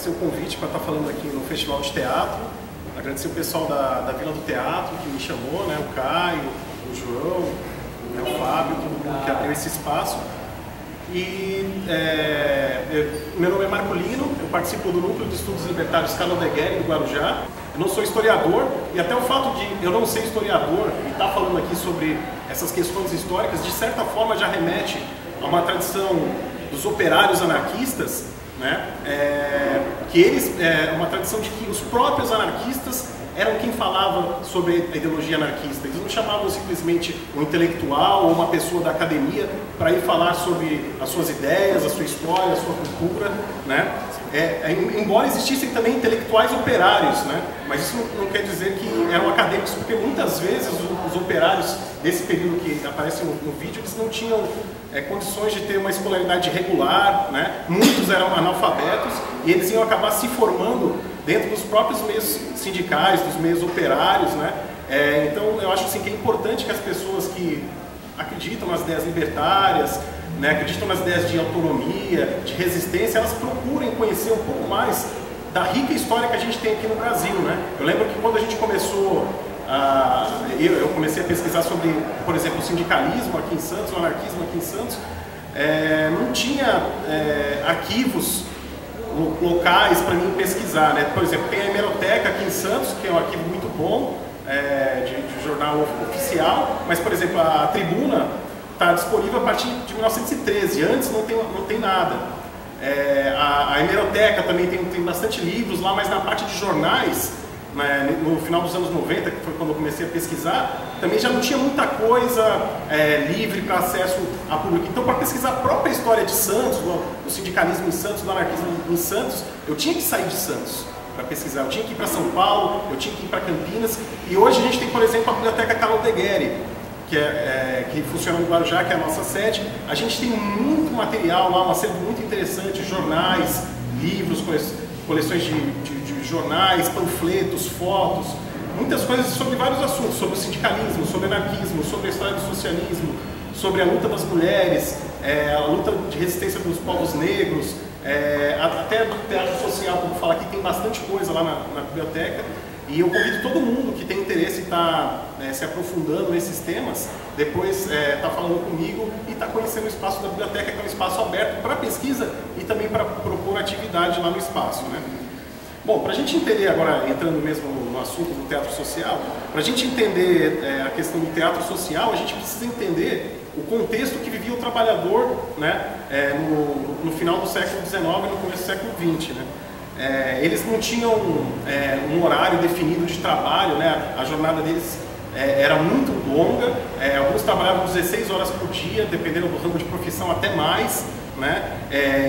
agradecer o convite para estar falando aqui no Festival de Teatro, agradecer o pessoal da Vila do Teatro que me chamou, né, o Caio, o João, né, o Fábio, todo mundo que abriu esse espaço. E meu nome é Marco Lino, eu participo do Núcleo de Estudos Libertários Calondegueri do Guarujá. Eu não sou historiador e até o fato de eu não ser historiador e estar falando aqui sobre essas questões históricas, de certa forma já remete a uma tradição dos operários anarquistas, né? Uma tradição de que os próprios anarquistas eram quem falava sobre a ideologia anarquista. Eles não chamavam simplesmente um intelectual ou uma pessoa da academia para ir falar sobre as suas ideias, a sua história, a sua cultura, né? Embora existissem também intelectuais operários, né? Mas isso não quer dizer que eram acadêmicos, porque muitas vezes os operários desse período que aparece no vídeo, eles não tinham condições de ter uma escolaridade regular, né? Muitos eram analfabetos e eles iam acabar se formando dentro dos próprios meios sindicais, dos meios operários, né? Então eu acho assim, que é importante que as pessoas que acreditam nas ideias libertárias, né, acreditam nas ideias de autonomia, de resistência, elas procurem conhecer um pouco mais da rica história que a gente tem aqui no Brasil, né? Eu lembro que quando a gente começou, eu comecei a pesquisar sobre, por exemplo, o sindicalismo aqui em Santos, o anarquismo aqui em Santos, não tinha arquivos locais para mim pesquisar, né? Por exemplo, tem a Hemeroteca aqui em Santos, que é um arquivo muito bom, de jornal oficial, mas, por exemplo, a Tribuna está disponível a partir de 1913, antes não tem nada. A Hemeroteca também tem bastante livros lá, mas na parte de jornais, né, no final dos anos 90, que foi quando eu comecei a pesquisar, também já não tinha muita coisa livre para acesso a público. Então, para pesquisar a própria história de Santos, do sindicalismo em Santos, do anarquismo em Santos, eu tinha que sair de Santos para pesquisar. Eu tinha que ir para São Paulo, eu tinha que ir para Campinas. E hoje a gente tem, por exemplo, a Biblioteca Calondegueri, que funciona no Guarujá, que é a nossa sede. A gente tem muito material lá, um acervo muito interessante, jornais, livros, coleções de jornais, panfletos, fotos, muitas coisas sobre vários assuntos, sobre o sindicalismo, sobre o anarquismo, sobre a história do socialismo, sobre a luta das mulheres, a luta de resistência dos povos negros, até do teatro social, como fala aqui, tem bastante coisa lá na biblioteca. E eu convido todo mundo que tem interesse em estar se aprofundando nesses temas, depois tá falando comigo e tá conhecendo o espaço da biblioteca, que é um espaço aberto para pesquisa e também para propor atividade lá no espaço, né? Bom, para a gente entender agora, entrando mesmo no assunto do teatro social, para a gente entender a questão do teatro social, a gente precisa entender o contexto que vivia o trabalhador, né, no final do século XIX e no começo do século XX, né? Eles não tinham um horário definido de trabalho, né? A jornada deles era muito longa, alguns trabalhavam 16 horas por dia, dependendo do ramo de profissão até mais, né?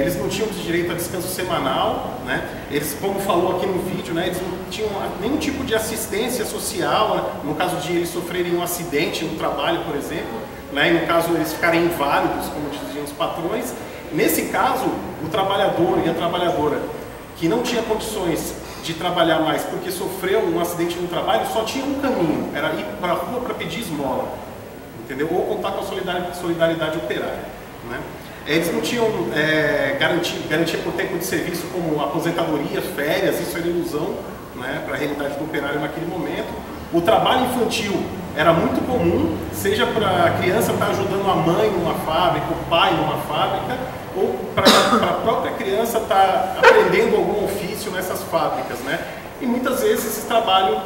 Eles não tinham direito a descanso semanal, né? Eles, como falou aqui no vídeo, né, eles não tinham nenhum tipo de assistência social, né? No caso de eles sofrerem um acidente no trabalho, por exemplo, né? E no caso eles ficarem inválidos, como diziam os patrões. Nesse caso, o trabalhador e a trabalhadora que não tinha condições de trabalhar mais porque sofreu um acidente no trabalho, só tinha um caminho, era ir para a rua para pedir esmola, entendeu? Ou contar com a solidariedade operária, né? Eles não tinham garantia por tempo de serviço como aposentadoria, férias, isso era ilusão, né, para a realidade do operário naquele momento. O trabalho infantil era muito comum, seja para a criança estar ajudando a mãe numa fábrica, o pai numa fábrica, ou para a própria criança estar aprendendo algum ofício nessas fábricas, né? E muitas vezes esse trabalho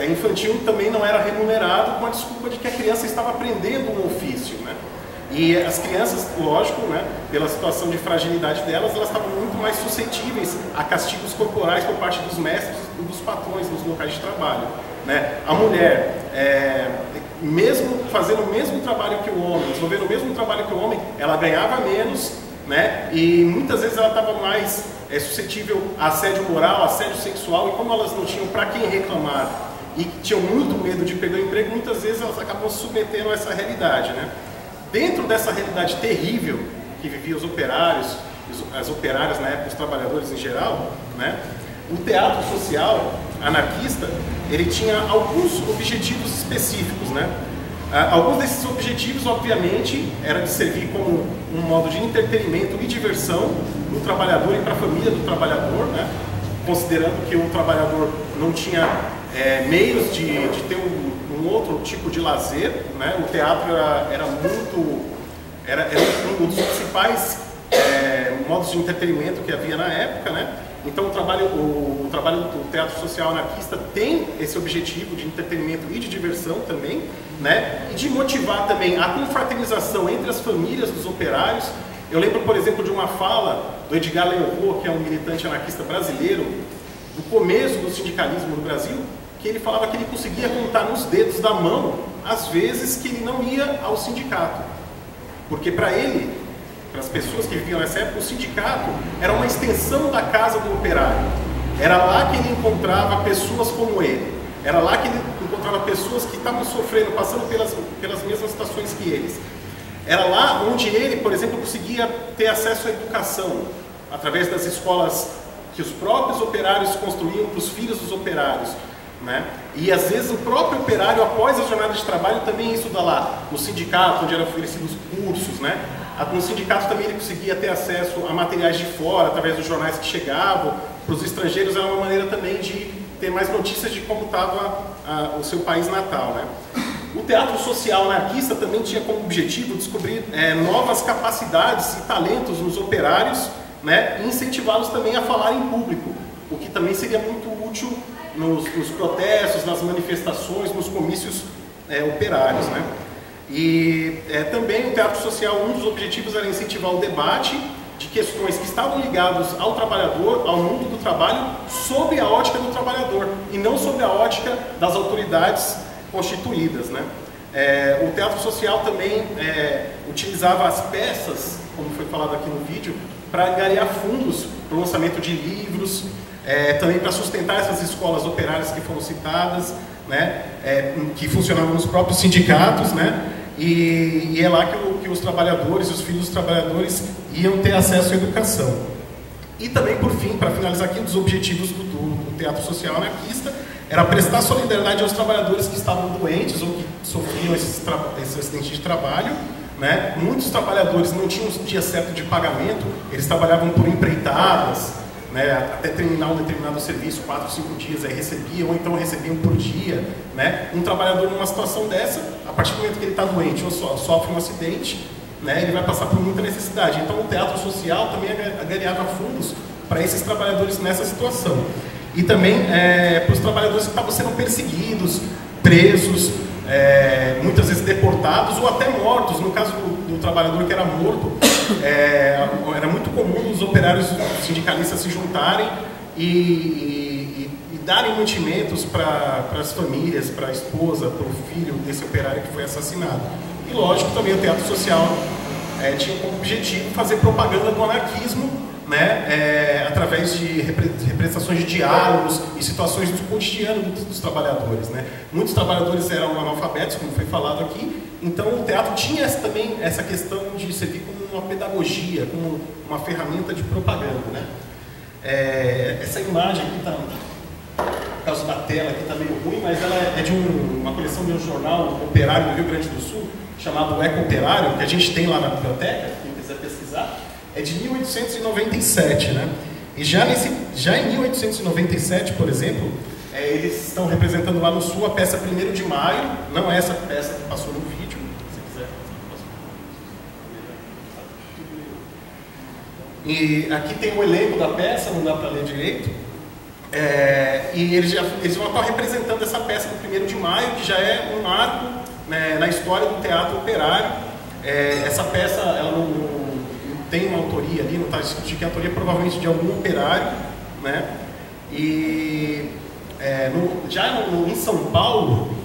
infantil também não era remunerado com a desculpa de que a criança estava aprendendo um ofício, né? E as crianças, lógico, né, pela situação de fragilidade delas, elas estavam muito mais suscetíveis a castigos corporais por parte dos mestres e dos patrões nos locais de trabalho, né? A mulher, mesmo fazendo o mesmo trabalho que o homem, desenvolvendo o mesmo trabalho que o homem, ela ganhava menos, né? E muitas vezes ela estava mais suscetível a assédio moral, assédio sexual, e como elas não tinham para quem reclamar e tinham muito medo de perder o emprego, muitas vezes elas acabam se submetendo a essa realidade, né? Dentro dessa realidade terrível que viviam os operários, as operárias na época, os trabalhadores em geral, né? O teatro social anarquista, ele tinha alguns objetivos específicos, né? Alguns desses objetivos, obviamente, era de servir como um modo de entretenimento e diversão do trabalhador e para a família do trabalhador, né? Considerando que o trabalhador não tinha meios de ter um outro tipo de lazer, né? O teatro era um dos principais modos de entretenimento que havia na época, né? Então o trabalho do teatro social anarquista tem esse objetivo de entretenimento e de diversão também, né? E de motivar também a confraternização entre as famílias dos operários. Eu lembro, por exemplo, de uma fala do Edgar Leopold, que é um militante anarquista brasileiro, no começo do sindicalismo no Brasil, que ele falava que ele conseguia contar nos dedos da mão as vezes que ele não ia ao sindicato. Porque para ele, para as pessoas que viviam nessa época, o sindicato era uma extensão da casa do operário. Era lá que ele encontrava pessoas como ele. Era lá que ele encontrava pessoas que estavam sofrendo, passando pelas mesmas situações que eles. Era lá onde ele, por exemplo, conseguia ter acesso à educação, através das escolas que os próprios operários construíam para os filhos dos operários, né? E às vezes o próprio operário, após a jornada de trabalho, também estuda lá no sindicato, onde eram oferecidos cursos, né? No sindicato também ele conseguia ter acesso a materiais de fora, através dos jornais que chegavam. Para os estrangeiros era uma maneira também de ter mais notícias de como estava o seu país natal, né? O teatro social anarquista também tinha como objetivo descobrir novas capacidades e talentos nos operários, né? E incentivá-los também a falar em público, o que também seria muito útil nos protestos, nas manifestações, nos comícios operários, né? E também o teatro social, um dos objetivos era incentivar o debate de questões que estavam ligadas ao trabalhador, ao mundo do trabalho, sob a ótica do trabalhador, e não sob a ótica das autoridades constituídas, né? O teatro social também utilizava as peças, como foi falado aqui no vídeo, para angariar fundos para o lançamento de livros, também para sustentar essas escolas operárias que foram citadas, né? Que funcionavam nos próprios sindicatos, né? E é lá que os trabalhadores, os filhos dos trabalhadores iam ter acesso à educação. E também, por fim, para finalizar aqui, um dos objetivos do teatro social anarquista era prestar solidariedade aos trabalhadores que estavam doentes ou que sofriam esse acidente de trabalho, né? Muitos trabalhadores não tinham um dia certo de pagamento, eles trabalhavam por empreitadas, né? Até terminar um determinado serviço, 4, 5 dias, aí recebiam, ou então recebiam por dia, né? Um trabalhador numa situação dessa, a partir do momento que ele está doente ou sofre um acidente, né? Ele vai passar por muita necessidade. Então o teatro social também angariava fundos para esses trabalhadores nessa situação. E também para os trabalhadores que estavam sendo perseguidos, presos, muitas vezes deportados ou até mortos. No caso do trabalhador que era morto, era muito comum os operários sindicalistas se juntarem e darem mantimentos para as famílias, para a esposa, para o filho desse operário que foi assassinado. E lógico, também o teatro social tinha como objetivo fazer propaganda do anarquismo, né, através de representações de diálogos e situações do cotidiano dos trabalhadores, né? Muitos trabalhadores eram analfabetos, como foi falado aqui, então o teatro tinha também essa questão de servir como uma pedagogia, como uma ferramenta de propaganda, né? Essa imagem aqui está, por causa da tela, aqui está meio ruim, mas ela é de uma coleção de um jornal operário do Rio Grande do Sul, chamado Eco Operário, que a gente tem lá na biblioteca, quem quiser pesquisar. É de 1897, né? E já em 1897, por exemplo, eles estão representando lá no Sul a peça 1º de Maio, não é essa peça que passou no vídeo, se quiser. E aqui tem o elenco da peça, não dá para ler direito. E eles vão estar representando essa peça do 1º de Maio, que já é um marco, né, na história do teatro operário. Essa peça, ela não tem uma autoria ali, não está escrito que a autoria provavelmente de algum operário, né? E em São Paulo,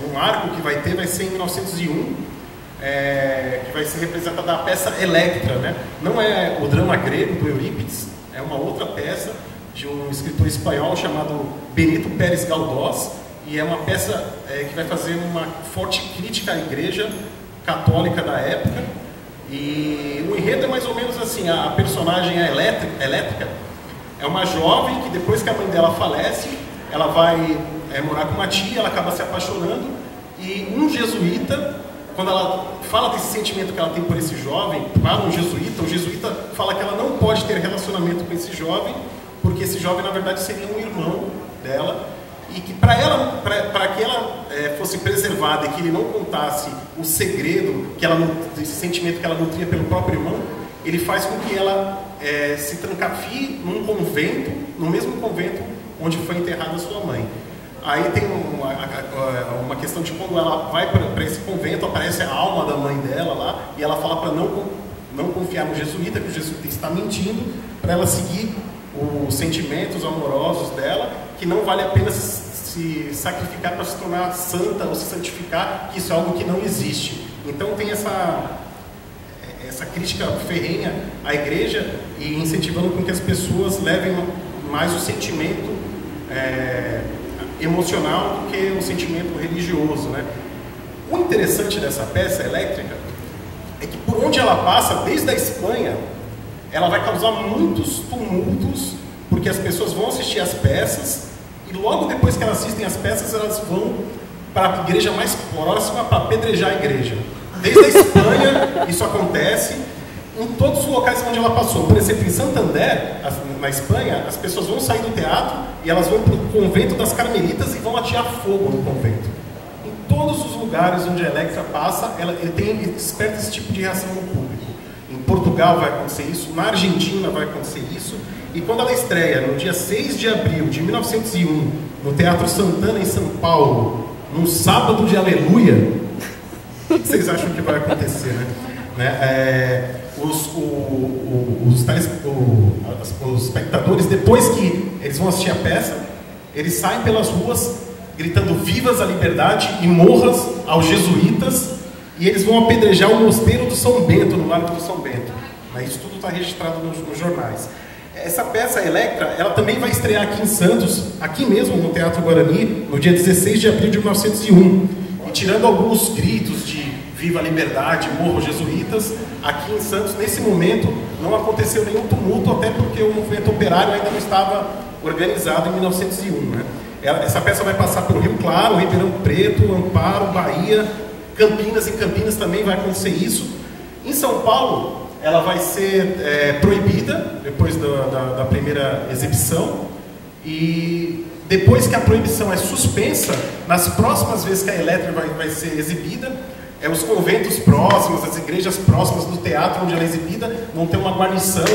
um marco que vai ser em 1901, que vai ser representada a peça Electra, né? Não é o drama grego do Eurípides, é uma outra peça de um escritor espanhol chamado Benito Pérez Galdós, e é uma peça que vai fazer uma forte crítica à igreja católica da época. E o enredo é mais ou menos assim: a personagem Elétrica é uma jovem que depois que a mãe dela falece, ela vai morar com uma tia, ela acaba se apaixonando, e um jesuíta quando ela fala desse sentimento que ela tem por esse jovem, para um jesuíta, o jesuíta fala que ela não pode ter relacionamento com esse jovem, porque esse jovem, na verdade, seria um irmão dela, e que para que ela fosse preservada e que ele não contasse o segredo, esse sentimento que ela nutria pelo próprio irmão, ele faz com que ela se trancafie num convento, no mesmo convento onde foi enterrada sua mãe. Aí tem uma questão de quando ela vai para esse convento, aparece a alma da mãe dela lá, e ela fala para não confiar no jesuíta, que o jesuíta está mentindo, para ela seguir os sentimentos amorosos dela, que não vale a pena se sacrificar para se tornar santa ou se santificar, que isso é algo que não existe. Então tem essa crítica ferrenha à igreja e incentivando com que as pessoas levem mais o sentimento emocional do que o sentimento religioso, né? O interessante dessa peça elétrica é que por onde ela passa, desde a Espanha, ela vai causar muitos tumultos, porque as pessoas vão assistir as peças e logo depois que elas assistem as peças, elas vão para a igreja mais próxima para apedrejar a igreja. Desde a Espanha isso acontece, em todos os locais onde ela passou. Por exemplo, em Santander, na Espanha, as pessoas vão sair do teatro e elas vão para o convento das Carmelitas e vão atear fogo no convento. Em todos os lugares onde a Electra passa, ele desperta esse tipo de reação no público. Em Portugal vai acontecer isso, na Argentina vai acontecer isso, e quando ela estreia no dia 6 de abril de 1901, no Teatro Santana, em São Paulo, num sábado de aleluia, o que vocês acham que vai acontecer, né? Os espectadores, depois que eles vão assistir a peça, eles saem pelas ruas gritando vivas a liberdade e morras aos jesuítas, e eles vão apedrejar o mosteiro do São Bento, no Largo do São Bento. Isso tudo está registrado nos jornais. Essa peça, a Electra, ela também vai estrear aqui em Santos, aqui mesmo no Teatro Guarani, no dia 16 de abril de 1901. E tirando alguns gritos de viva a liberdade, morra os jesuítas, aqui em Santos, nesse momento, não aconteceu nenhum tumulto, até porque o movimento operário ainda não estava organizado em 1901. Né? Essa peça vai passar pelo Rio Claro, Ribeirão Preto, Amparo, Bahia, Campinas. Em Campinas também vai acontecer isso. Em São Paulo, ela vai ser proibida, depois da primeira exibição, e depois que a proibição é suspensa, nas próximas vezes que a Electra vai ser exibida, os conventos próximos, as igrejas próximas do teatro onde ela é exibida, vão ter uma guarnição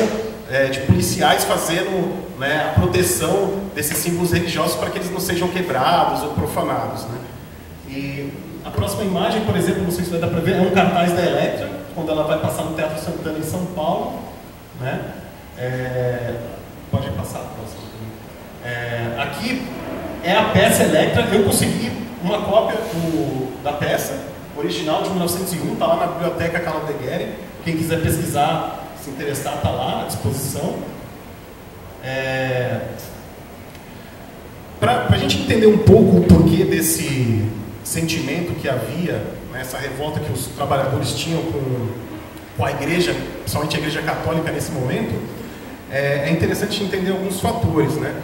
de policiais fazendo, né, a proteção desses símbolos religiosos para que eles não sejam quebrados ou profanados, né? E a próxima imagem, por exemplo, não sei se vai dar para ver, é um cartaz da Electra, quando ela vai passar no Teatro Santana em São Paulo, né? Pode passar a próxima. Aqui é a peça Electra. Eu consegui uma cópia da peça original de 1901, está lá na Biblioteca Carlo De Guerre. Quem quiser pesquisar, se interessar, está lá à disposição. Para a gente entender um pouco o porquê desse sentimento que havia, né, essa revolta que os trabalhadores tinham com a igreja, principalmente a igreja católica nesse momento, é interessante entender alguns fatores, né?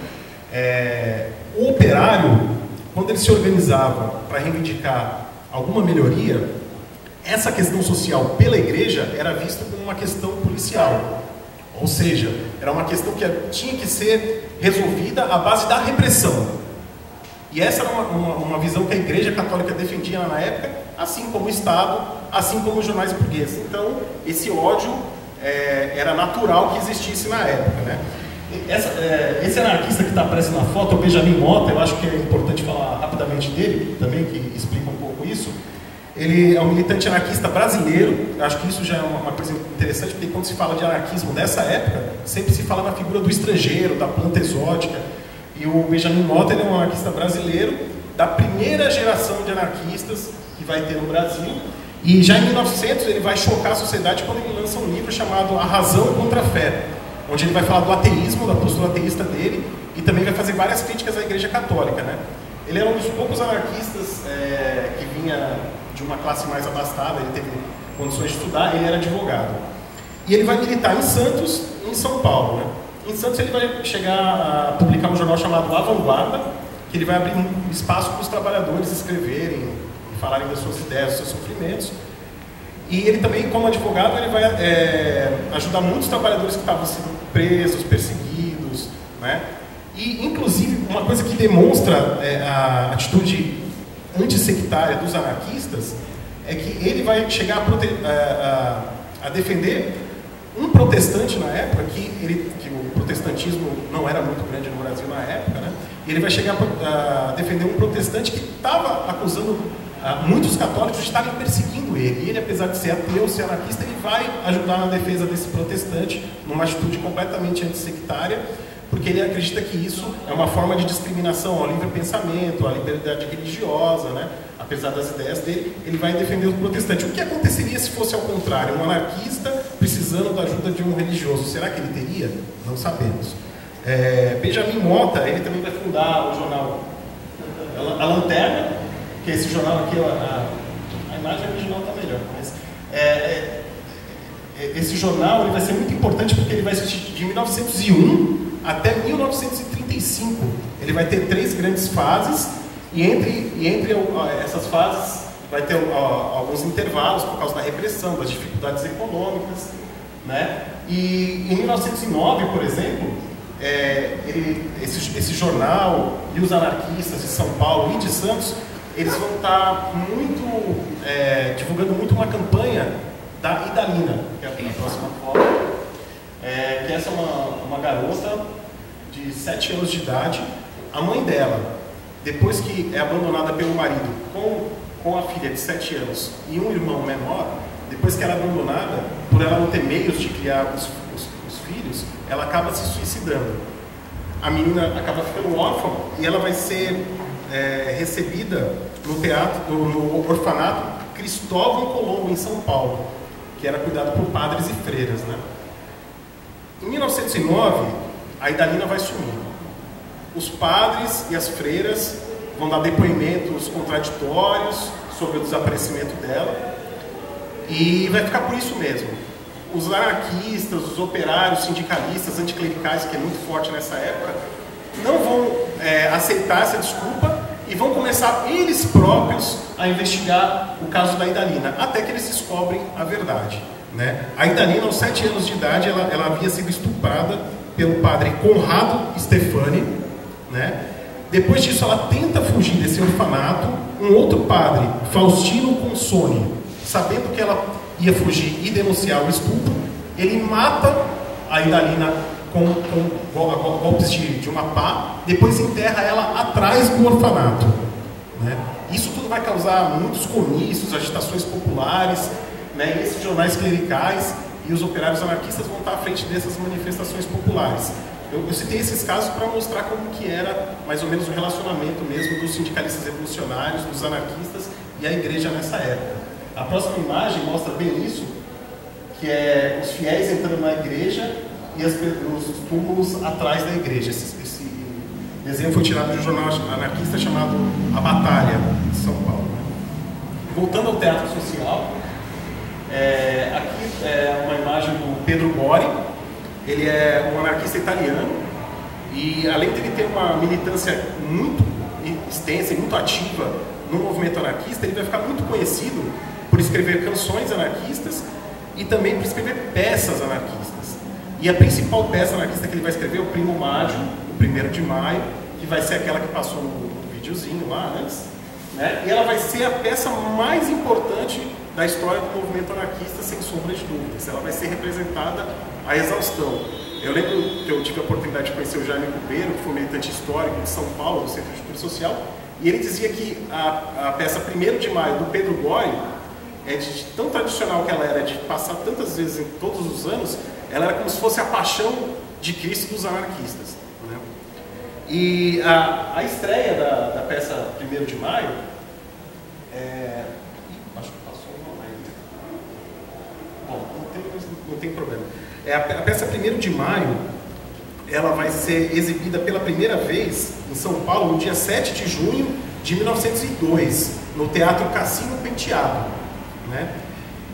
O operário, quando ele se organizava para reivindicar alguma melhoria, essa questão social pela igreja era vista como uma questão policial. Ou seja, era uma questão que tinha que ser resolvida à base da repressão. E essa era uma visão que a igreja católica defendia na época, assim como o Estado, assim como os jornais burgueses. Então, esse ódio era natural que existisse na época, né? Esse anarquista que está aparecendo na foto, o Benjamin Motta, eu acho que é importante falar rapidamente dele também, que explica um pouco isso. Ele é um militante anarquista brasileiro. Eu acho que isso já é uma coisa interessante, porque quando se fala de anarquismo dessa época, sempre se fala na figura do estrangeiro, da planta exótica. E o Benjamin Motta, ele é um anarquista brasileiro, da primeira geração de anarquistas que vai ter no Brasil. E já em 1900 ele vai chocar a sociedade quando ele lança um livro chamado A Razão contra a Fé, onde ele vai falar do ateísmo, da postura ateísta dele, e também vai fazer várias críticas à Igreja Católica, né? Ele era um dos poucos anarquistas que vinha de uma classe mais abastada, ele teve condições de estudar, ele era advogado. E ele vai militar em Santos e em São Paulo, né? Em Santos ele vai chegar a publicar um jornal chamado A Vanguarda, que ele vai abrir um espaço para os trabalhadores escreverem, falarem das suas ideias, dos seus sofrimentos. E ele também, como advogado, ele vai ajudar muitos trabalhadores que estavam sendo presos, perseguidos, né? E, inclusive, uma coisa que demonstra a atitude antissectária dos anarquistas é que ele vai chegar a defender um protestante na época, que o protestantismo não era muito grande no Brasil na época, né? E ele vai chegar a defender um protestante que estava acusando muitos católicos de estarem perseguindo ele. E ele, apesar de ser ateu, ser anarquista, ele vai ajudar na defesa desse protestante, numa atitude completamente antissectária, porque ele acredita que isso é uma forma de discriminação ao livre pensamento, à liberdade religiosa, né? Apesar das ideias dele, ele vai defender o protestante. O que aconteceria se fosse ao contrário? Um anarquista precisando da ajuda de um religioso. Será que ele teria? Não sabemos. Benjamin Mota, ele também vai fundar o jornal A Lanterna, que esse jornal aqui, a imagem original está melhor, mas esse jornal ele vai ser muito importante porque ele vai existir de 1901 até 1935. Ele vai ter 3 grandes fases e entre essas fases vai ter alguns intervalos por causa da repressão, das dificuldades econômicas, né? E em 1909, por exemplo, esse jornal e os anarquistas de São Paulo e de Santos, eles vão estar divulgando muito uma campanha da Idalina, que é a próxima foto, que essa é uma garota de 7 anos de idade. A mãe dela, depois que é abandonada pelo marido com a filha de 7 anos e um irmão menor, depois que ela é abandonada, por ela não ter meios de criar os filhos, ela acaba se suicidando. A menina acaba ficando órfã e ela vai ser recebida no orfanato Cristóvão Colombo, em São Paulo, que era cuidado por padres e freiras, né? Em 1909, a Idalina vai sumir. Os padres e as freiras vão dar depoimentos contraditórios sobre o desaparecimento dela e vai ficar por isso mesmo. Os anarquistas, os operários, sindicalistas, anticlericais, que é muito forte nessa época, não vão aceitar essa desculpa e vão começar eles próprios a investigar o caso da Idalina, até que eles descobrem a verdade, né? A Idalina, aos 7 anos de idade, ela havia sido estuprada pelo padre Conrado Stefani, né? Depois disso, ela tenta fugir desse orfanato. Um outro padre, Faustino Consoni, sabendo que ela ia fugir e denunciar o estupro, ele mata a Idalina com golpes de uma pá, depois enterra ela atrás do orfanato, né? Isso tudo vai causar muitos comícios, agitações populares, né? E esses jornais clericais e os operários anarquistas vão estar à frente dessas manifestações populares. Eu citei esses casos para mostrar como que era mais ou menos o relacionamento mesmo dos sindicalistas revolucionários, dos anarquistas e a igreja nessa época. A próxima imagem mostra bem isso, que é os fiéis entrando na igreja e os túmulos atrás da igreja. Esse desenho foi tirado de um jornal anarquista chamado A Batalha, de São Paulo. Voltando ao teatro social, aqui é uma imagem do Pedro Bori. Ele é um anarquista italiano e, além de ele ter uma militância muito extensa e muito ativa no movimento anarquista, ele vai ficar muito conhecido por escrever canções anarquistas e também por escrever peças anarquistas. E a principal peça anarquista que ele vai escrever é o Primo Maggio, o 1º de maio, que vai ser aquela que passou no videozinho lá antes, né? E ela vai ser a peça mais importante da história do movimento anarquista, sem sombra de dúvidas. Ela vai ser representada à exaustão. Eu lembro que eu tive a oportunidade de conhecer o Jaime Cubeiro, que foi militante histórico de São Paulo, do Centro de Cultura Social, e ele dizia que a peça 1º de maio, do Pedro Bori, de tão tradicional que ela era, de passar tantas vezes em todos os anos, ela era como se fosse a paixão de Cristo dos anarquistas, né? E a estreia da peça 1º de maio, acho que passou uma aí. Bom, não tem problema. A peça 1º de maio, ela vai ser exibida pela primeira vez em São Paulo no dia 7 de junho de 1902, no Teatro Cassino Penteado, né?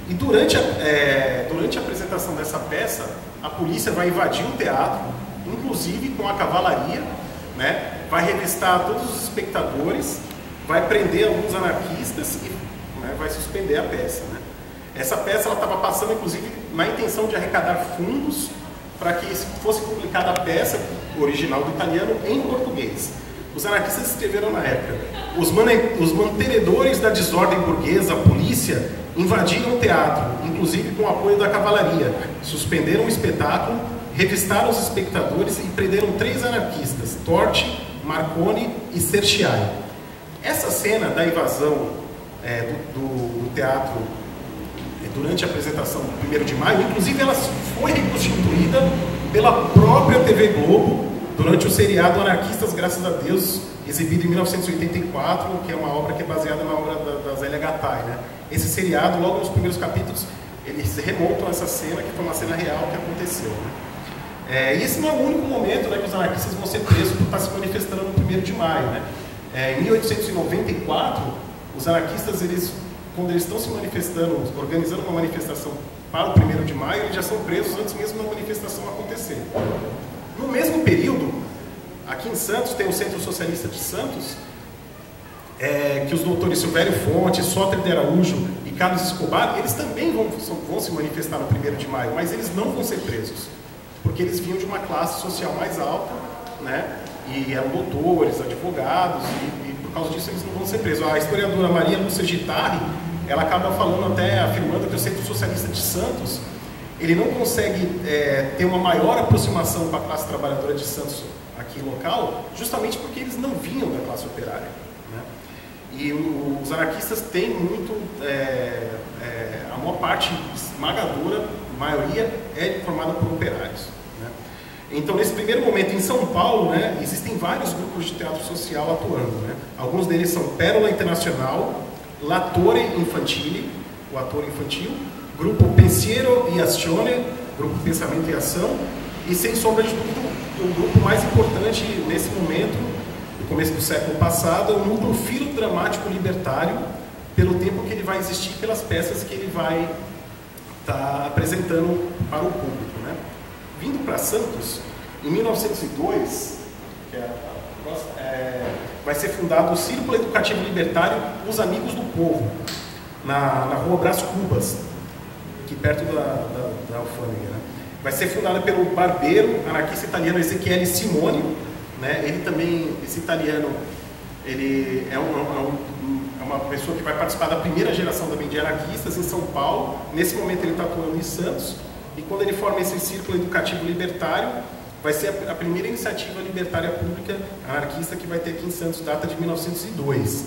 E durante a apresentação dessa peça, a polícia vai invadir o teatro, inclusive com a cavalaria, né? Vai revistar todos os espectadores, vai prender alguns anarquistas e, né, vai suspender a peça, né? Essa peça estava passando, inclusive, na intenção de arrecadar fundos para que fosse publicada a peça original do italiano em português. Os anarquistas escreveram na época: os mantenedores da desordem burguesa, a polícia, invadiram o teatro, inclusive com o apoio da cavalaria, suspenderam o espetáculo, revistaram os espectadores e prenderam 3 anarquistas, Torti, Marconi e Cerchiai. Essa cena da invasão do teatro durante a apresentação do 1º de maio, inclusive ela foi reconstituída pela própria TV Globo durante o seriado Anarquistas, Graças a Deus, exibido em 1984, que é uma obra que é baseada na obra da Zélia Gattai, né? Esse seriado, logo nos primeiros capítulos, eles remontam essa cena, que foi uma cena real que aconteceu, né? E esse não é o único momento, né, que os anarquistas vão ser presos por estar se manifestando no 1º de maio, né? Em 1894, os anarquistas, quando eles estão se manifestando, organizando uma manifestação para o 1º de maio, eles já são presos antes mesmo da manifestação acontecer. No mesmo período, aqui em Santos, tem o Centro Socialista de Santos, que os doutores Silvério Fonte, Sóter de Araújo e Carlos Escobar, eles também vão se manifestar no 1º de maio, mas eles não vão ser presos, porque eles vinham de uma classe social mais alta, né? E eram doutores, advogados, e por causa disso eles não vão ser presos. A historiadora Maria Lúcia Gittari, ela acaba falando até, afirmando que o Centro Socialista de Santos, ele não consegue ter uma maior aproximação com a classe trabalhadora de Santos aqui local, justamente porque eles não vinham da classe operária, né? E os anarquistas têm muito, a maior parte esmagadora, a maioria é formada por operários, né? Então, nesse primeiro momento, em São Paulo, né, existem vários grupos de teatro social atuando, né? Alguns deles são Pérola Internacional, L'attore Infantile, o ator infantil, Grupo Pensiero e Azione, Grupo Pensamento e Ação, e, sem sombra de dúvida, o grupo mais importante nesse momento, no começo do século passado, é o Núcleo Filodramático Libertário, pelo tempo que ele vai existir, pelas peças que ele vai estar apresentando para o público, né? Vindo para Santos, em 1902, vai ser fundado o Círculo Educativo Libertário Os Amigos do Povo, na rua Brás Cubas, aqui perto da alfândega, né? Vai ser fundada pelo barbeiro anarquista italiano Ezequiele Simoni, né? Ele também, esse italiano, ele é uma pessoa que vai participar da primeira geração também de anarquistas em São Paulo. Nesse momento ele está atuando em Santos, e quando ele forma esse Círculo Educativo Libertário, vai ser a primeira iniciativa libertária pública anarquista que vai ter aqui em Santos, data de 1902.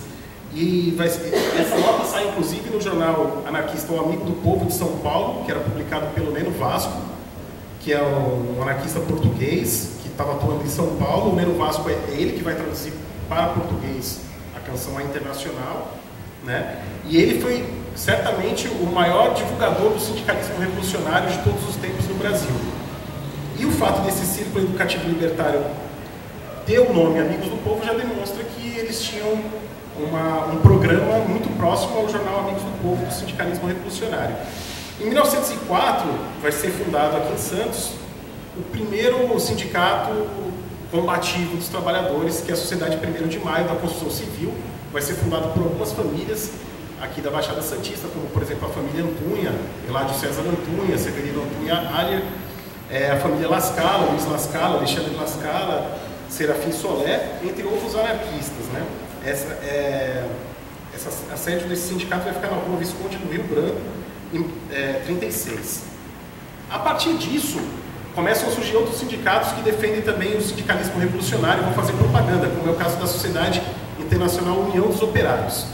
E essa nota sai inclusive no jornal anarquista O Amigo do Povo de São Paulo, que era publicado pelo Neno Vasco, que é um anarquista português que estava atuando em São Paulo. O Neno Vasco é ele que vai traduzir para português a canção A Internacional, né? E ele foi certamente o maior divulgador do sindicalismo revolucionário de todos os tempos no Brasil. E o fato desse Círculo Educativo Libertário ter o nome Amigos do Povo já demonstra que eles tinham um programa muito próximo ao jornal Amigos do Povo do sindicalismo revolucionário. Em 1904 vai ser fundado aqui em Santos o primeiro sindicato combativo dos trabalhadores, que é a Sociedade 1º de Maio da Construção Civil. Vai ser fundado por algumas famílias aqui da Baixada Santista, como por exemplo a família Antunha, Eládio César Antunha, Severino Antunha Alher, a família Lascala, Luiz Lascala, Alexandre Lascala, Serafim Solé, entre outros anarquistas, né? A sede desse sindicato vai ficar na Rua Visconde, no Rio Branco, em 36. A partir disso, começam a surgir outros sindicatos que defendem também o sindicalismo revolucionário e vão fazer propaganda, como é o caso da Sociedade Internacional União dos Operários,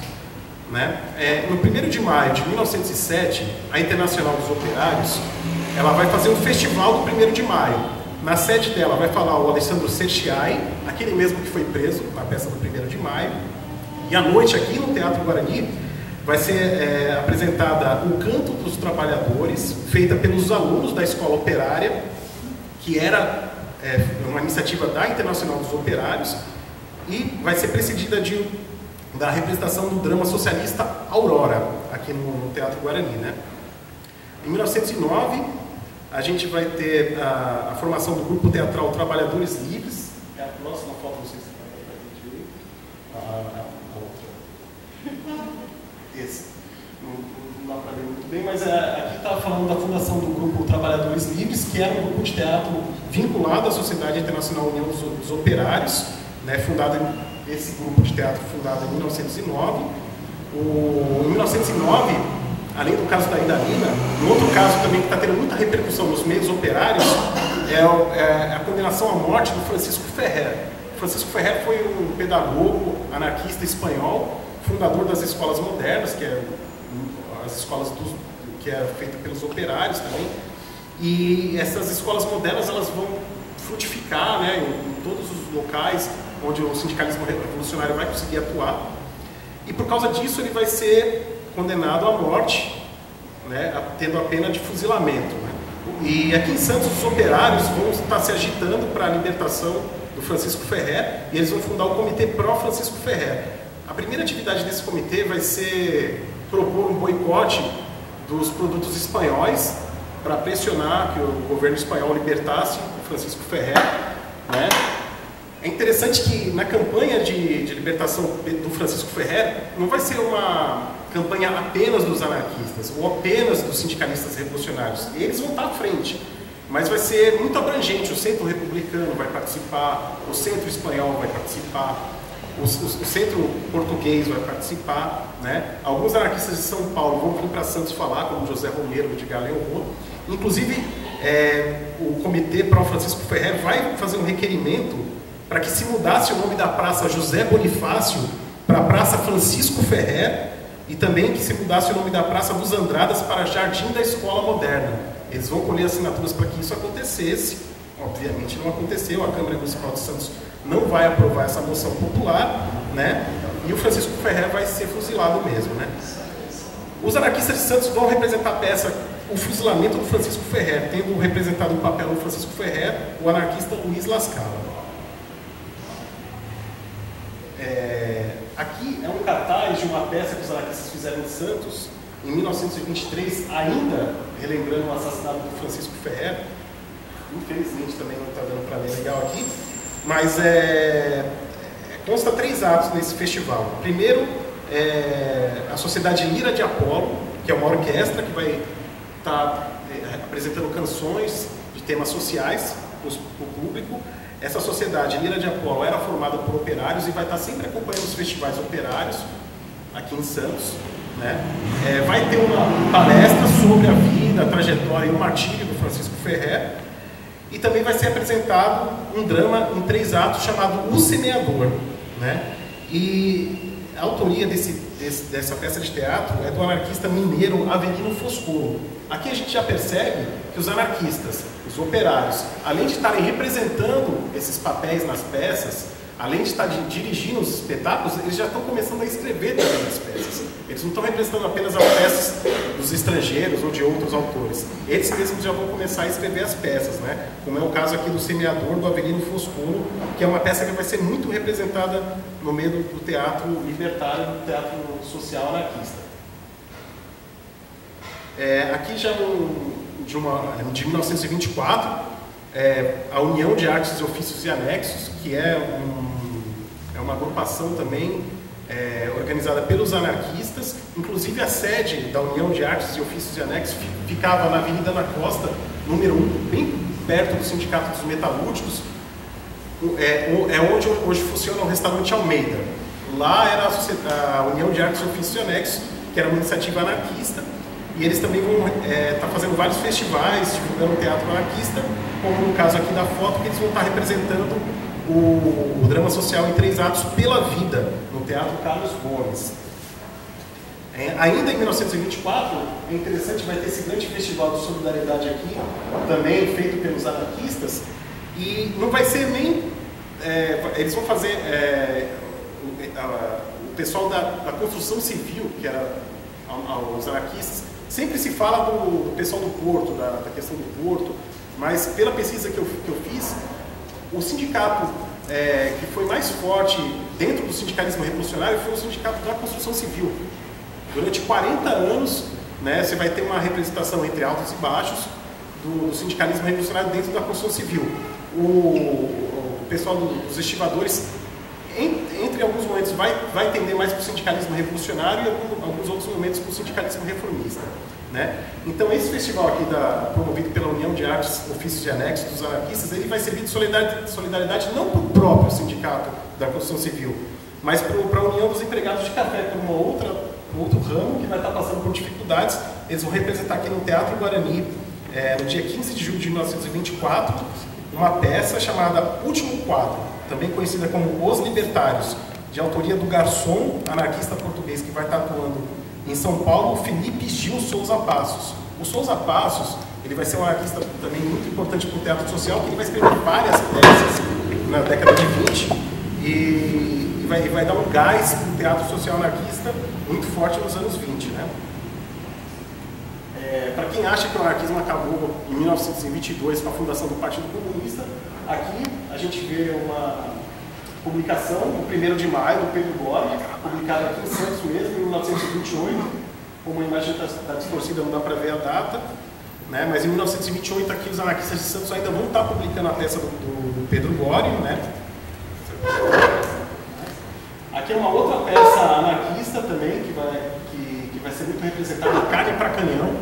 né? No 1º de maio de 1907, a Internacional dos Operários, ela vai fazer um festival do 1º de maio. Na sede dela vai falar o Alessandro Cerchiai, aquele mesmo que foi preso na peça do 1º de maio. E à noite, aqui no Teatro Guarani, vai ser apresentada o Canto dos Trabalhadores, feita pelos alunos da Escola Operária, que era uma iniciativa da Internacional dos Operários, e vai ser precedida da representação do drama socialista Aurora, aqui no Teatro Guarani, né? Em 1909, a gente vai ter a formação do grupo teatral Trabalhadores Livres. É a próxima foto, não sei se vai ver. A outra. Tudo bem, mas aqui está falando da fundação do Grupo Trabalhadores Livres, que era um grupo de teatro vinculado à Sociedade Internacional União dos Operários, né, esse grupo de teatro fundado em 1909. Em 1909, além do caso da Ida Lina, um outro caso também que está tendo muita repercussão nos meios operários é a condenação à morte do Francisco Ferrer. Francisco Ferrer foi um pedagogo anarquista espanhol, fundador das escolas modernas, que é as escolas que é feita pelos operários também. E essas escolas modernas elas vão frutificar, né, em todos os locais onde o sindicalismo revolucionário vai conseguir atuar. E por causa disso ele vai ser condenado à morte, né, tendo a pena de fuzilamento. Né? E aqui em Santos os operários vão estar se agitando para a libertação do Francisco Ferrer e eles vão fundar o Comitê Pró-Francisco Ferrer. A primeira atividade desse comitê vai ser propor um boicote dos produtos espanhóis para pressionar que o governo espanhol libertasse o Francisco Ferrer. Né? É interessante que na campanha de libertação do Francisco Ferrer não vai ser uma campanha apenas dos anarquistas ou apenas dos sindicalistas revolucionários. Eles vão estar à frente, mas vai ser muito abrangente. O centro republicano vai participar, o centro espanhol vai participar, o centro português vai participar. Né? Alguns anarquistas de São Paulo vão vir para Santos falar, como José Romero, de Galeão. Inclusive, o Comitê Pró-Francisco Ferrer vai fazer um requerimento para que se mudasse o nome da Praça José Bonifácio para a Praça Francisco Ferrer e também que se mudasse o nome da Praça dos Andradas para Jardim da Escola Moderna. Eles vão colher assinaturas para que isso acontecesse. Obviamente não aconteceu, a Câmara Municipal de Santos não vai aprovar essa moção popular, né? E o Francisco Ferrer vai ser fuzilado mesmo, né? Os anarquistas de Santos vão representar a peça O Fuzilamento do Francisco Ferrer, tendo representado o papel do Francisco Ferrer o anarquista Luiz Lascala. Aqui é um cartaz de uma peça que os anarquistas fizeram em Santos em 1923, ainda relembrando o assassinato do Francisco Ferrer. Infelizmente também não está dando para ler legal aqui, mas consta 3 atos nesse festival. Primeiro, a Sociedade Lira de Apolo, que é uma orquestra que vai estar apresentando canções de temas sociais para o público. Essa Sociedade Lira de Apolo era formada por operários e vai estar sempre acompanhando os festivais operários aqui em Santos. Né? Vai ter uma palestra sobre a vida, a trajetória e o martírio do Francisco Ferrer. E também vai ser apresentado um drama em 3 atos chamado O Semeador. Né? E a autoria dessa peça de teatro é do anarquista mineiro Avelino Foscolo. Aqui a gente já percebe que os anarquistas, os operários, além de estarem representando esses papéis nas peças, além de estar dirigindo os espetáculos, eles já estão começando a escrever também as peças. Eles não estão representando apenas as peças dos estrangeiros ou de outros autores. Eles mesmos já vão começar a escrever as peças, né? Como é o caso aqui do Semeador, do Avelino Foscolo, que é uma peça que vai ser muito representada no meio do teatro libertário, do teatro social anarquista. Aqui já de 1924, a União de Artes, Ofícios e Anexos, que é uma agrupação também organizada pelos anarquistas. Inclusive a sede da União de Artes e Ofícios e Anexos ficava na Avenida Ana Costa, número 1, bem perto do Sindicato dos Metalúrgicos, onde hoje funciona o restaurante Almeida. Lá era a União de Artes e Ofícios e Anexos, que era uma iniciativa anarquista. E eles também vão estar fazendo vários festivais, divulgando o teatro anarquista, como no caso aqui da foto, que eles vão estar representando o drama social em 3 atos pela vida, no Teatro Carlos Gomes. Ainda em 1924, é interessante, vai ter esse grande festival de solidariedade aqui, também feito pelos anarquistas, e não vai ser nem... eles vão fazer... o pessoal da construção civil, que era os anarquistas, sempre se fala do pessoal do porto, da questão do porto, mas pela pesquisa que eu fiz, o sindicato que foi mais forte dentro do sindicalismo revolucionário foi o sindicato da construção civil. Durante 40 anos, né, você vai ter uma representação entre altos e baixos do sindicalismo revolucionário dentro da construção civil. O pessoal dos estivadores, entre livro, em alguns momentos, vai tender mais para o sindicalismo revolucionário e em alguns outros momentos para o sindicalismo reformista. Né? Então, esse festival aqui, promovido pela União de Artes, Ofícios e Anexos dos Anarquistas, ele vai servir de solidariedade não para o próprio sindicato da construção civil, mas para a União dos Empregados de Café, para um outro ramo que vai estar passando por dificuldades. Eles vão representar aqui no Teatro Guarani, no dia 15 de julho de 1924, uma peça chamada Último Quadro, também conhecida como Os Libertários, de autoria do garçom anarquista português que vai estar atuando em São Paulo, Felipe Gil Souza Passos. O Souza Passos, ele vai ser um anarquista também muito importante para o teatro social, que ele vai escrever várias peças na década de 20 e vai dar um gás para o teatro social anarquista muito forte nos anos 20. Né? Para quem acha que o anarquismo acabou em 1922 com a fundação do Partido Comunista, aqui a gente vê uma publicação, o 1º de maio, do Pedro Gori, publicada aqui em Santos mesmo, em 1928, como a imagem está distorcida, não dá para ver a data, né? Mas em 1928 aqui os anarquistas de Santos ainda vão estar publicando a peça do Pedro Gori, né? Aqui é uma outra peça anarquista também, que vai ser muito representada, Carne para Canhão,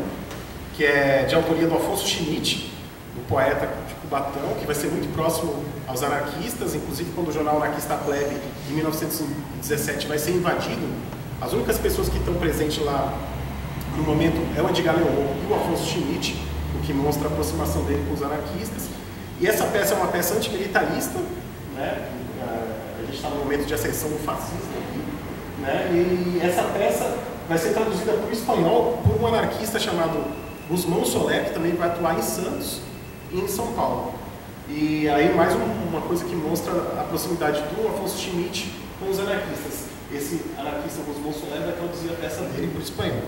que é de autoria do Afonso Schmidt, do poeta de Cubatão, que vai ser muito próximo aos anarquistas. Inclusive, quando o jornal anarquista Plebe, em 1917, vai ser invadido, as únicas pessoas que estão presentes lá no momento é o Edgar Leon e o Afonso Schmidt, o que mostra a aproximação dele com os anarquistas. E essa peça é uma peça antimilitarista, né? A gente está no momento de ascensão do fascismo aqui, né? E essa peça vai ser traduzida para o espanhol por um anarquista chamado Guzmão Soler, que também vai atuar em Santos e em São Paulo. E aí mais uma coisa que mostra a proximidade do Afonso Schmidt com os anarquistas. Esse anarquista Guzmão Soler vai traduzir a peça dele para o espanhol.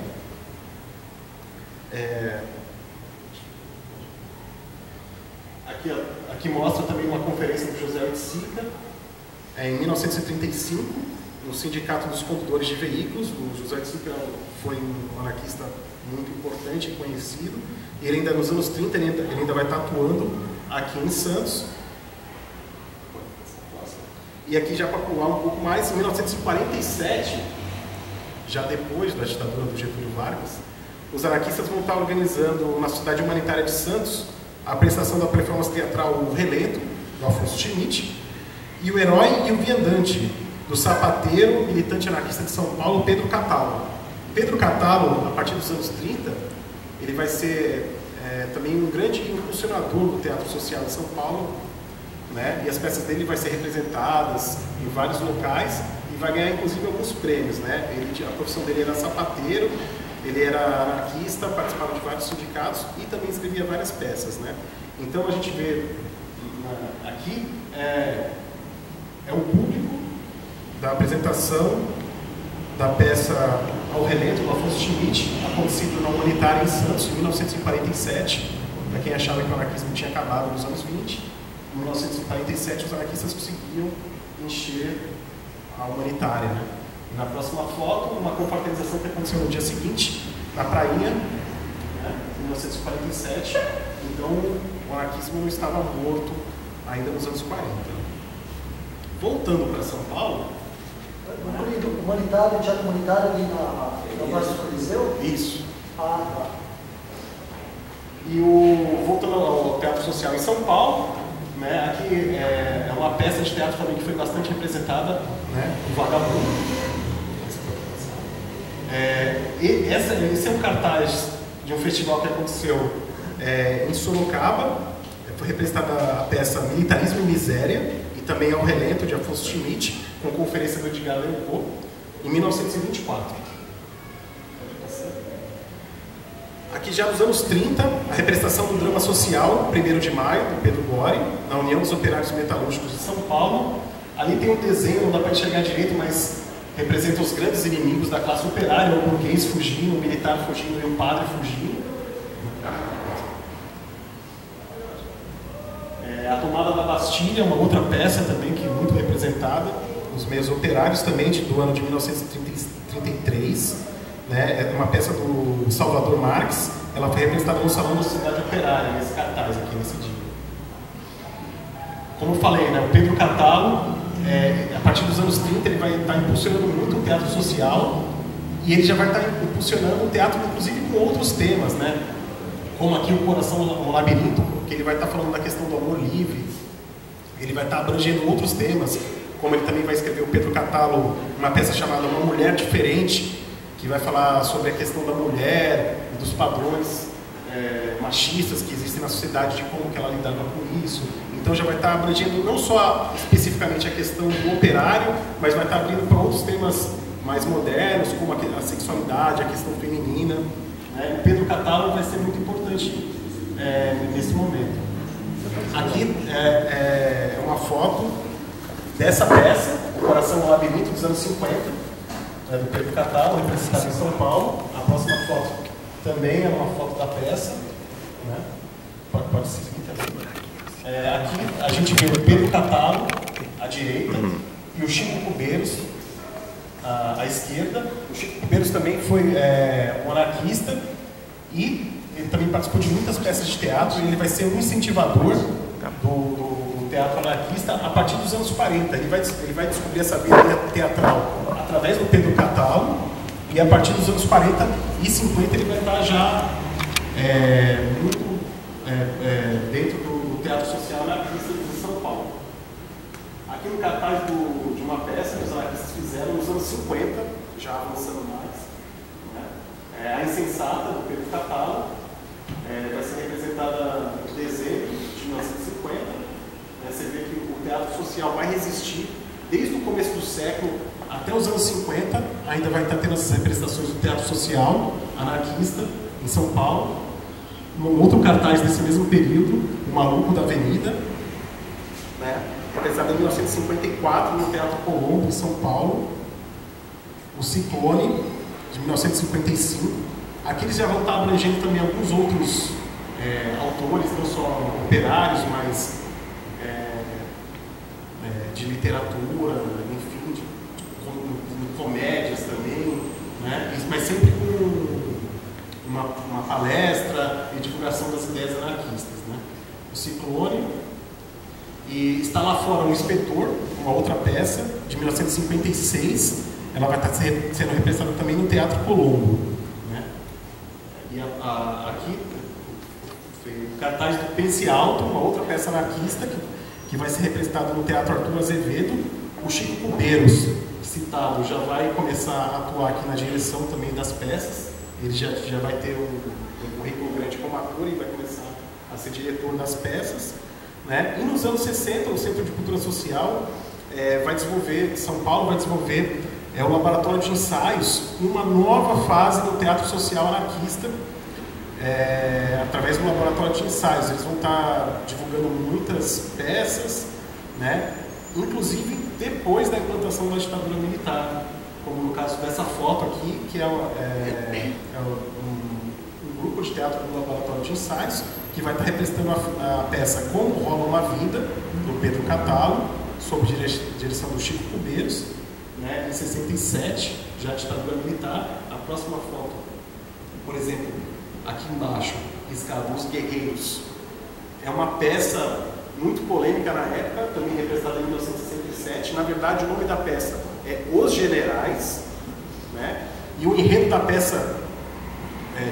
Aqui mostra também uma conferência do José Oiticica, em 1935, no Sindicato dos Condutores de Veículos. O José Oiticica foi um anarquista muito importante e conhecido. Ele ainda nos anos 30 ele ainda vai estar atuando aqui em Santos. E aqui já para pular um pouco mais, em 1947, já depois da ditadura do Getúlio Vargas, os anarquistas vão estar organizando na Sociedade Humanitária de Santos a prestação da performance teatral O Relento, do Afonso Schmidt, e O Herói e o Viandante, do sapateiro militante anarquista de São Paulo, Pedro Catalo. Pedro Catalo, a partir dos anos 30, ele vai ser também um grande impulsionador do teatro social de São Paulo, né? E as peças dele vão ser representadas em vários locais e vai ganhar inclusive alguns prêmios, né? A profissão dele era sapateiro, ele era anarquista, participava de vários sindicatos e também escrevia várias peças, né? Então a gente vê aqui é o público da apresentação da peça Ao Relento, do Afonso Schmidt, acontecido na Humanitária em Santos, em 1947, para quem achava que o anarquismo tinha acabado nos anos 20. Em 1947, os anarquistas conseguiam encher a Humanitária, né? E na próxima foto, uma confraternização que aconteceu no dia seguinte, na Prainha, né? Em 1947. Então, o anarquismo não estava morto ainda nos anos 40. Voltando para São Paulo... Humanitário, teatro humanitário ali na Praça do Coliseu? Isso. Ah, tá. E voltando ao Teatro Social em São Paulo, né, aqui é uma peça de teatro também que foi bastante representada, né, o Vagabundo. Esse é um cartaz de um festival que aconteceu em Sorocaba. Foi representada a peça Militarismo e Miséria e também Ao Relento, de Afonso Schmidt, com conferência do Edgar Leon, em 1924. Aqui já nos anos 30, a representação do drama social, 1º de maio, do Pedro Gori, na União dos Operários Metalúrgicos de São Paulo. Ali tem um desenho, não dá para enxergar direito, mas representa os grandes inimigos da classe operária, o burguês fugindo, o militar fugindo e o padre fugindo. A Tomada da Bastilha, uma outra peça também que é muito representada, os meios operários também, do ano de 1933, né? É uma peça do Salvador Marques, ela foi representada no Salão da Sociedade Operária, nesse cartaz aqui, nesse dia. Como eu falei, né? O Pedro Catalo a partir dos anos 30, ele vai estar impulsionando muito o teatro social e ele já vai estar impulsionando o teatro, inclusive, com outros temas, né? Como aqui o Coração no Labirinto, que ele vai estar falando da questão do amor livre, ele vai estar abrangendo outros temas, como ele também vai escrever o Pedro Catalo, uma peça chamada Uma Mulher Diferente, que vai falar sobre a questão da mulher e dos padrões machistas que existem na sociedade, de como que ela lidava com isso. Então já vai estar abrangendo não só especificamente a questão do operário, mas vai estar abrindo para outros temas mais modernos, como a sexualidade, a questão feminina. O Pedro Catalo vai ser muito importante nesse momento. Aqui é uma foto dessa peça, O Coração no Labirinto, dos anos 50, do Pedro Catalo, representado em São Paulo. A próxima foto também é uma foto da peça, né? Pode ser aqui também. Aqui a gente vê o Pedro Catalo à direita e o Chico Cubeiros à esquerda. O Chico Cubeiros também foi um anarquista e ele também participou de muitas peças de teatro. E ele vai ser um incentivador do teatro anarquista a partir dos anos 40. Ele vai descobrir essa vida teatral através do Pedro Catalo, e a partir dos anos 40 e 50 ele vai estar já muito dentro do teatro social anarquista de São Paulo. Aqui no cartaz de uma peça que os anarquistas fizeram nos anos 50, já avançando mais, né? A Insensata, do Pedro Catalo, vai ser representada em dezembro de 1950. Você vê que o teatro social vai resistir desde o começo do século até os anos 50, ainda vai estar tendo essas representações do teatro social anarquista em São Paulo. Um outro cartaz desse mesmo período, O Maluco da Avenida, né? Representado em 1954 no Teatro Colombo, em São Paulo. O Ciclone, de 1955. Aqui eles já vão estar abrangendo também alguns outros autores, não só operários, mas de literatura, enfim, de comédias também, né? Mas sempre com uma palestra e divulgação das ideias anarquistas, né? O Ciclone. E está lá fora O Inspetor, uma outra peça, de 1956. Ela vai estar sendo representada também no Teatro Colombo, né? E aqui, o cartaz do Pense Alto, uma outra peça anarquista, que vai ser representada no Teatro Arthur Azevedo. O Chico Cubeiros, citado, já vai começar a atuar aqui na direção também das peças. Ele já vai ter um currículo grande como ator e vai começar a ser diretor das peças, né? E nos anos 60, o Centro de Cultura Social vai desenvolver, São Paulo vai desenvolver o laboratório de ensaios, uma nova fase no teatro social anarquista, através do laboratório de ensaios. Eles vão estar divulgando muitas peças, né? Inclusive depois da implantação da ditadura militar, como no caso dessa foto aqui, que é um grupo de teatro do laboratório de ensaios, que vai estar representando a peça Como Rola uma Vida, do Pedro Catalo, sob direção do Chico Cubeiros, né? Em 67, já a ditadura militar. A próxima foto, por exemplo, aqui embaixo, riscado Os Guerreiros, é uma peça muito polêmica na época, também representada em 1967. Na verdade, o nome da peça é Os Generais, né? E o enredo da peça,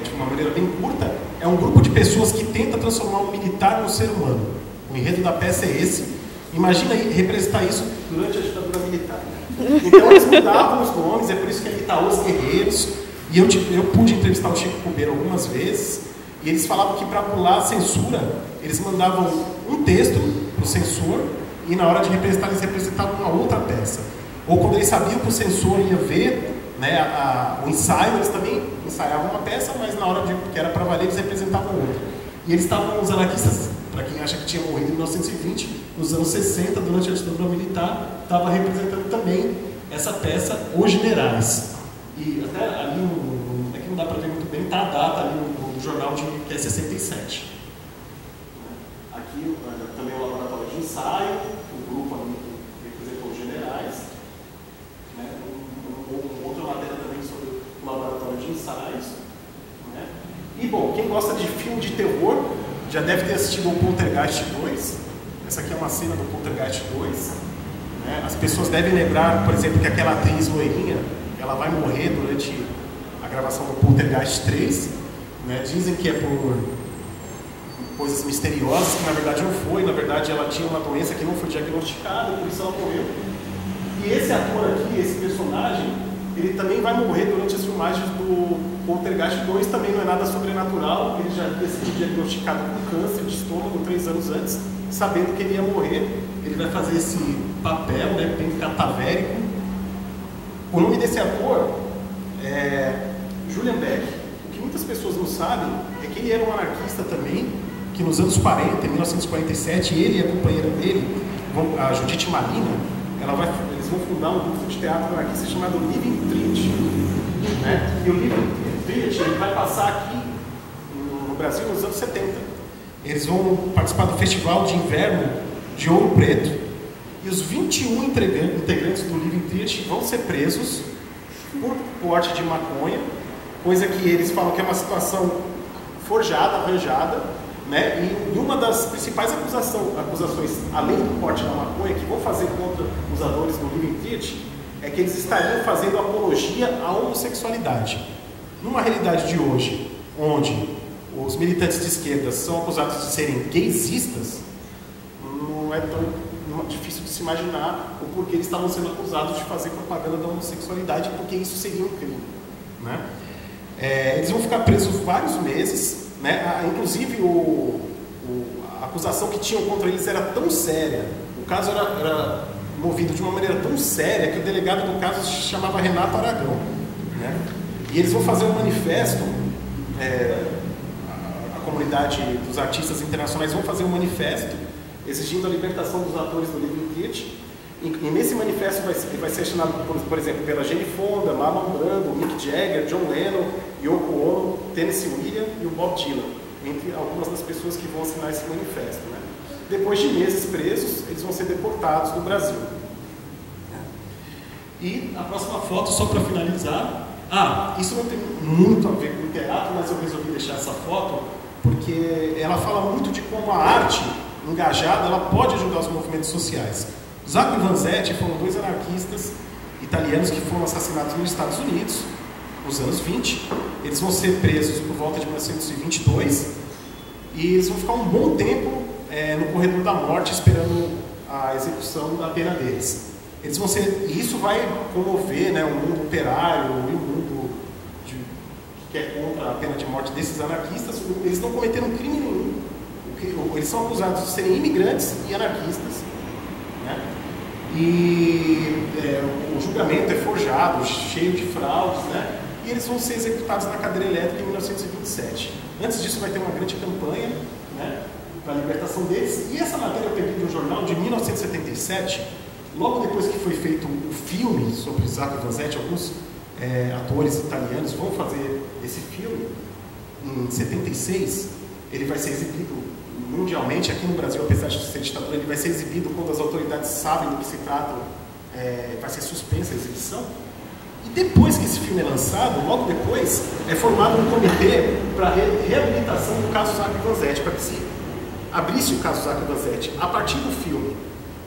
de uma maneira bem curta, é um grupo de pessoas que tenta transformar um militar no ser humano. O enredo da peça é esse. Imagina aí representar isso durante a ditadura militar. Então eles mudavam os nomes, é por isso que ele está Os Guerreiros. E eu pude entrevistar o Chico Cubeiro algumas vezes, e eles falavam que para pular a censura, eles mandavam um texto para o censor, e na hora de representar, eles representavam uma outra peça. Ou quando eles sabiam que o censor ia ver, né, o ensaio, eles também ensaiavam uma peça, mas na hora que era para valer, eles representavam outra. E eles estavam, os anarquistas, para quem acha que tinha morrido em 1920, nos anos 60, durante a ditadura militar, estava representando também essa peça, Os Generais. E até ali, aqui não dá para ver muito bem, está a data ali no jornal que é 67. Aqui também o laboratório de ensaio, o grupo ali que representou Os Generais. Né? Outra matéria também sobre o laboratório de ensaios. Né? E bom, quem gosta de filme de terror já deve ter assistido ao Poltergeist 2. Essa aqui é uma cena do Poltergeist 2. né? As pessoas devem lembrar, por exemplo, que aquela atriz loirinha, ela vai morrer durante a gravação do Poltergeist 3, né? Dizem que é por coisas misteriosas, que na verdade não foi, na verdade ela tinha uma doença que não foi diagnosticada, por isso ela morreu. E esse ator aqui, esse personagem, ele também vai morrer durante as filmagens do Poltergeist 2, também não é nada sobrenatural, ele já havia sido diagnosticado com câncer de estômago 3 anos antes, sabendo que ele ia morrer. Ele vai fazer esse papel, né, bem catavérico. O nome desse ator é Julian Beck. O que muitas pessoas não sabem é que ele era um anarquista também, que nos anos 40, em 1947, ele e a companheira dele, a Judith Malina, eles vão fundar um grupo de teatro anarquista chamado Living Treat, né? E o Living Treat ele vai passar aqui no Brasil nos anos 70. Eles vão participar do Festival de Inverno de Ouro Preto, e os 21 integrantes do Living Treat vão ser presos por porte de maconha, coisa que eles falam que é uma situação forjada, arranjada, né? E uma das principais acusações, além do porte da maconha, que vão fazer contra os atores do Living Treat, é que eles estariam fazendo apologia à homossexualidade. Numa realidade de hoje, onde os militantes de esquerda são acusados de serem gaysistas, não é tão difícil de se imaginar o porquê eles estavam sendo acusados de fazer propaganda da homossexualidade, porque isso seria um crime, né? Eles vão ficar presos vários meses, né? Inclusive a acusação que tinham contra eles era tão séria, o caso era movido de uma maneira tão séria que o delegado do caso se chamava Renato Aragão, né? E eles vão fazer um manifesto, a comunidade dos artistas internacionais vão fazer um manifesto exigindo a libertação dos atores do Living Treat. E nesse manifesto vai ser assinado, por exemplo, pela Jane Fonda, Marlon Brando, Mick Jagger, John Lennon, Yoko Ono, Tennessee Williams e o Bob Dylan, entre algumas das pessoas que vão assinar esse manifesto, né? Depois de meses presos, eles vão ser deportados do Brasil. E a próxima foto, só para finalizar. Isso não tem muito a ver com o teatro, mas eu resolvi deixar essa foto porque ela fala muito de como a arte engajada ela pode ajudar os movimentos sociais. Zacco e Vanzetti foram dois anarquistas italianos que foram assassinados nos Estados Unidos nos anos 20. Eles vão ser presos por volta de 1922 e eles vão ficar um bom tempo no corredor da morte esperando a execução da pena deles. Eles vão ser, e isso vai comover, né, o mundo operário e o mundo que é contra a pena de morte desses anarquistas. Eles não cometeram crime nenhum. Eles são acusados de serem imigrantes e anarquistas, né? E o julgamento é forjado, cheio de fraudes, né? E eles vão ser executados na cadeira elétrica em 1927. Antes disso vai ter uma grande campanha, né, para a libertação deles. E essa matéria eu peguei de um jornal de 1977, logo depois que foi feito o filme sobre Zacco e Vanzetti. Alguns atores italianos vão fazer esse filme. Em 76, ele vai ser exibido mundialmente. Aqui no Brasil, apesar de ser ditadura, ele vai ser exibido quando as autoridades sabem do que se trata, vai ser suspensa a exibição. E depois que esse filme é lançado, logo depois, é formado um comitê para reabilitação do caso Zacco e Vanzetti, para que se abrisse o caso Zacco e Vanzetti a partir do filme,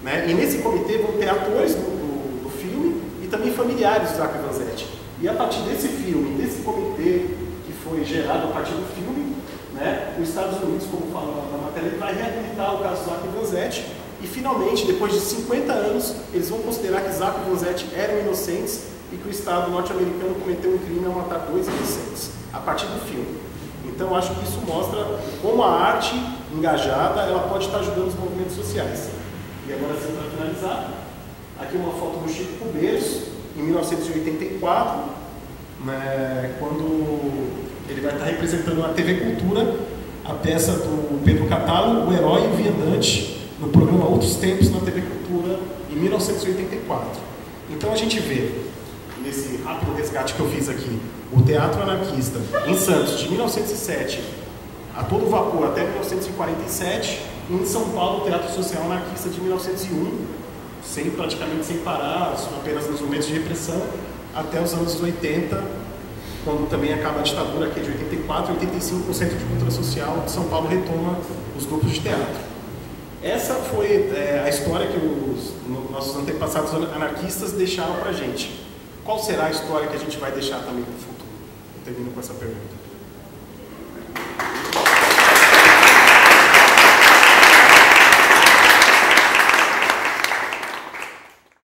né? E nesse comitê vão ter atores do filme e também familiares do Zacco e Vanzetti. E a partir desse filme, desse comitê que foi gerado a partir do filme, né, os Estados Unidos, como fala na matéria, vai reabilitar o caso Zacco e Vanzetti e finalmente, depois de 50 anos, eles vão considerar que Zacco e Vanzetti eram inocentes e que o Estado norte-americano cometeu um crime ao matar 2 inocentes, a partir do filme. Então, acho que isso mostra como a arte engajada ela pode estar ajudando os movimentos sociais. E agora, sim, para finalizar, aqui uma foto do Chico Cubeiros, em 1984, né, quando ele vai estar representando na TV Cultura a peça do Pedro Catalo, O Herói e o Viandante, no programa Outros Tempos, na TV Cultura, em 1984. Então, a gente vê nesse rápido resgate que eu fiz aqui, o Teatro Anarquista em Santos, de 1907 a todo vapor até 1947, e em São Paulo, o Teatro Social Anarquista de 1901, praticamente sem parar, apenas nos momentos de repressão, até os anos 80, quando também acaba a ditadura, que é de 84 e 85, o Centro de Cultura Social de São Paulo retoma os grupos de teatro. Essa foi a história que os nossos antepassados anarquistas deixaram pra gente. Qual será a história que a gente vai deixar também para o futuro? Eu termino com essa pergunta.